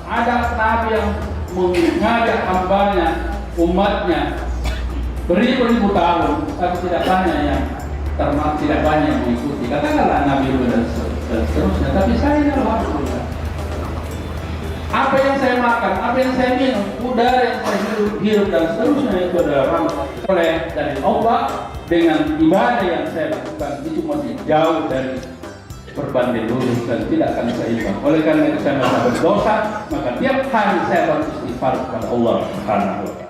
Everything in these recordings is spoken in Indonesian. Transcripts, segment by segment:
Ada nabi yang mengajak hambanya, umatnya beribu-ribu tahun, tapi tidak banyak yang tidak banyak yang mengikuti. Katakanlah Nabi dan seterusnya. Tapi saya alhamdulillah, apa yang saya makan, apa yang saya minum, udara yang saya hirup dan seterusnya itu adalah rahmat oleh dari Allah. Dengan ibadah yang saya lakukan itu masih jauh dari berbanding lurus dan tidak akan seimbang. Oleh karena itu saya merasa berdosa, maka tiap hari saya beristighfar kepada Allah Subhanahu wa Ta'ala.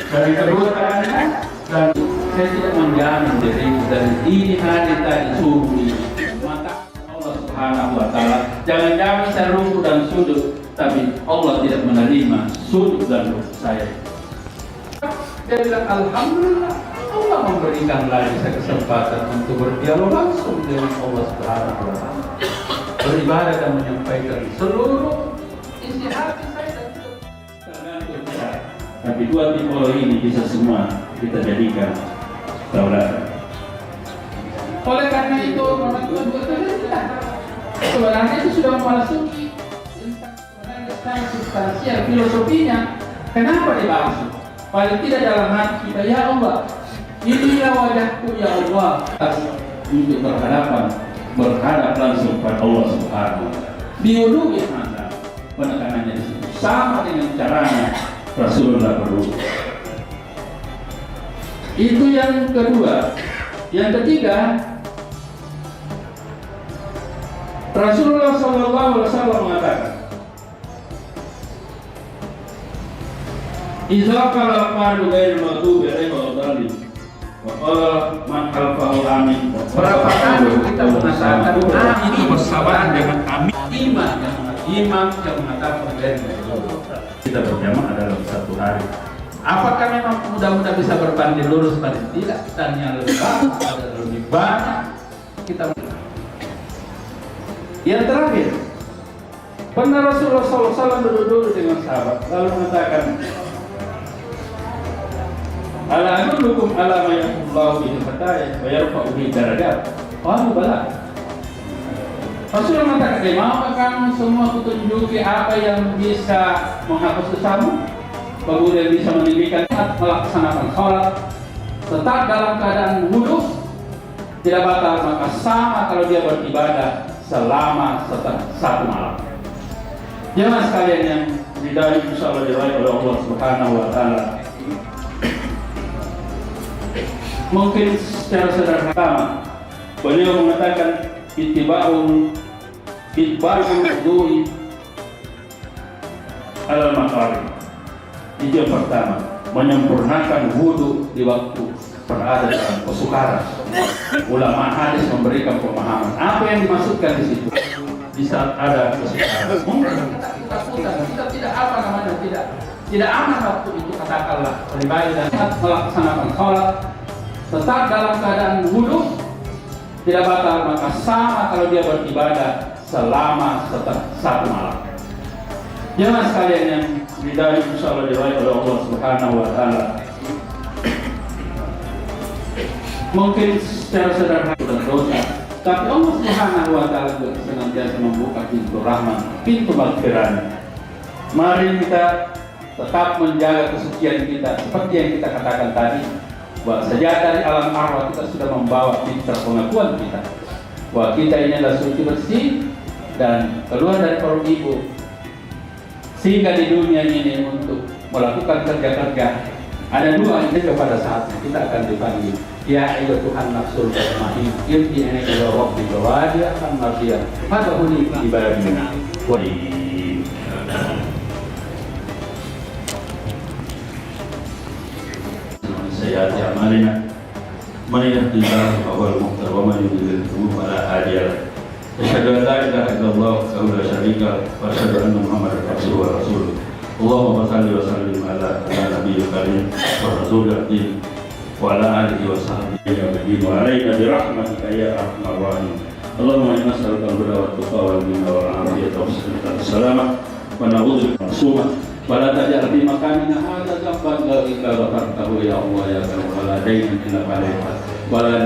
Dari kedua caranya, dan saya tidak menjamin diri dari ini hari tadi suruh ini, maka Allah Subhanahu wa Ta'ala jangan-jangan saya ruku dan sujud, tapi Allah tidak menerima sujud dan ruku saya. Dia bilang alhamdulillah, Allah memberikan lagi saya kesempatan untuk berdialog langsung dengan Allah Subhanahu wa Ta'ala, beribadah dan menyampaikan seluruh isi hati saya dan tergantung saya. Tapi dua tipologi ini bisa semua kita jadikan tauladan. Oleh karena itu, sebenarnya itu sudah memasuki tentang substansial filosofinya. Kenapa dibahas? Paling tidak dalam hati kita, ya Allah, inilah wajahku ya Allah, untuk berhadap langsung pada Allah Subhanahu wa Ta'ala. Diuluhi Anda, penekanannya di situ sama dengan caranya Rasulullah berwudu. Itu yang kedua. Yang ketiga, Rasulullah SAW mengatakan, "Idza qala qadu ghairil maghdubi 'alaihim waladdallin." Wa qala man khalfahu amin. Berapa kali kita mengatakan amin bersamaan dengan amin? Imam yang mengatakan ghairil maghdubi. Kita berjamaah dalam satu hari. Apakah memang mudah-mudahan bisa berbanding lurus? Paling tidak, dan yang lebih banyak kita. Yang terakhir, pernah Rasulullah SAW duduk dengan sahabat lalu mengatakan, "Ala adullukum ala ma yaqullahu bihi fataya wa yarfa'u bihi darajat." Qalu bala. Rasulullah mengatakan, "Maukah kamu semua kutunjuki apa yang bisa menghapus dosamu, kemudian bisa meninggikan melaksanakan sholat, tetap dalam keadaan wudu, tidak batal, maka sama kalau dia beribadah selama satu malam." Jemaah sekalian yang diridhai insyaallah oleh Allah Subhanahu wa Ta'ala, mungkin secara sederhana beliau mengatakan ittiba'ul wudu'i alal maqarid. Itu yang pertama, menyempurnakan wudu di waktu berada dalam kesukaran. Ulama hadis memberikan pemahaman apa yang dimaksudkan di situ. Di saat ada kesukaran, mungkin kita tidak apa namanya, tidak aman waktu itu, katakanlah beribadah dan melaksanakan sholat, tetap dalam keadaan wudu, tidak batal, maka sama kalau dia beribadah selama satu malam. Jemaah sekalian yang diridhai insyaallah oleh Allah Subhanahu wa Ta'ala, mungkin secara sederhana dan dosa, tapi Allah Subhanahu wa Ta'ala juga senantiasa membuka pintu rahmat, pintu maghfirah. Mari kita tetap menjaga kesucian kita seperti yang kita katakan tadi, bahwa sejak dari alam arwah kita sudah membawa fitrah pengakuan kita bahwa kita ini adalah suci bersih dan keluar dari perut ibu, sehingga di dunia ini untuk melakukan kerja-kerja ada dua ini pada saatnya kita akan dipanggil, ya ayyuhan nafsul mutmainnah irji'i ila rabbika radiyatan mardiyah fadkhuli fi ibadi. Sayyi'ati a'malina man yahdihillahu fahuwal muhtadi wa man yudlil fala hadiya lahu. Asyhadu an la ilaha illallah wa la syarika lahu wa asyhadu anna Muhammadar rasulullah wa rasuluh. Allahumma shalli wa sallim ala nabiyyil karim wa rasulil karim wa ala alihi wa sahbihi wa alayka bi rahmatika ya arhamar rahimin. Allahumma inna nas'aluka al-huda wa at-tuqa wal ghina wal 'afiyata was salamah wa na'udzu bika min as-su'ah. Wala taj'al fi makanina hadza dhanban illa ghafartahu ya Allah ya karim wala dayna illa 'alaika wala